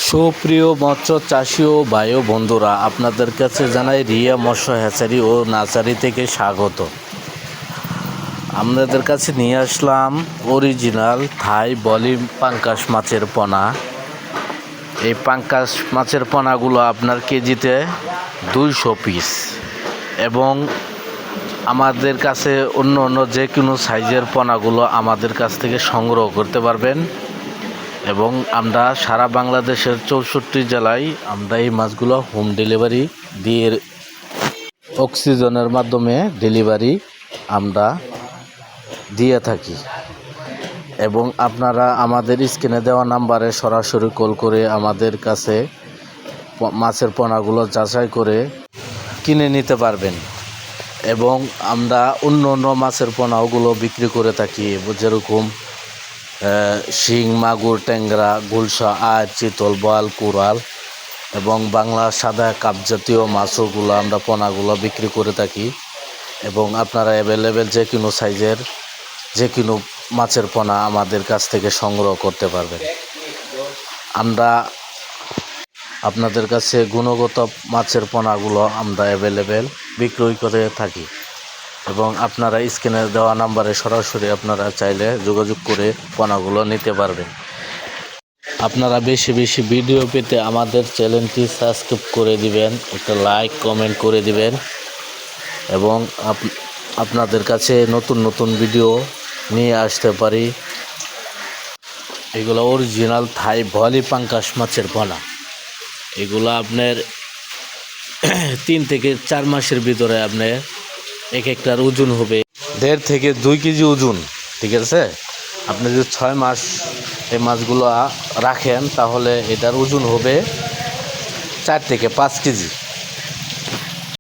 সুপ্রিয় মৎস্য চাষী ও ভাই ও বন্ধুরা, আপনাদের কাছে জানাই রিয়া মৎস্য হ্যাচারি ও নার্সারি থেকে স্বাগত। আপনাদের কাছে নিয়ে আসলাম অরিজিনাল থাই বলি পাঙ্কাশ মাছের পোনা। এই পাঙ্কাশ মাছের পোনাগুলো আপনার কেজিতে 200 পিস, এবং আমাদের কাছে অন্য অন্য যে কোনো সাইজের পোনাগুলো আমাদের কাছ থেকে সংগ্রহ করতে পারবেন। এবং আমরা সারা বাংলাদেশের 64 জেলায় আমরা এই মাছগুলো হোম ডেলিভারি দিয়ে অক্সিজেনের মাধ্যমে ডেলিভারি আমরা দিয়ে থাকি। এবং আপনারা আমাদের স্ক্রিনে দেওয়া নাম্বারে সরাসরি কল করে আমাদের কাছে মাছের পোনাগুলো যাচাই করে কিনে নিতে পারবেন। এবং আমরা অন্য অন্য মাছের পোনাগুলো বিক্রি করে থাকি, যেরকম শিং, মাগুর, ট্যাংরা, গুলশা, আজ, চিতল, বোয়াল, কোরাল এবং বাংলা সাদা কাপ জাতীয় মাছগুলো আমরা পোনাগুলো বিক্রি করে থাকি। এবং আপনারা অ্যাভেলেবেল যে কোনো সাইজের যে কোনো মাছের পোনা আমাদের কাছ থেকে সংগ্রহ করতে পারবেন। আমরা আপনাদের কাছে গুণগত মাছের পোনাগুলো আমরা অ্যাভেলেবেল বিক্রয় করে থাকি। এবং আপনারা স্ক্রিনে দেওয়া নাম্বারে সরাসরি আপনারা চাইলে যোগাযোগ করে পোনাগুলো নিতে পারবেন। আপনারা বেশি বেশি ভিডিও পেতে আমাদের চ্যানেলটি সাবস্ক্রাইব করে দিবেন, একটা লাইক কমেন্ট করে দিবেন। এবং আপনাদের কাছে নতুন নতুন ভিডিও নিয়ে আসতে পারি। এগুলো অরিজিনাল থাই বলি পাঙ্কাশ মাছের পোনা। এগুলো আপনার 3 থেকে 4 মাসের ভিতরে আপনার এক একটার ওজন হবে 1.5 থেকে 2 কেজি ওজন। ঠিক আছে, আপনি যদি 6 মাস এই মাছগুলো রাখেন তাহলে এটার ওজন হবে 4 থেকে 5 কেজি।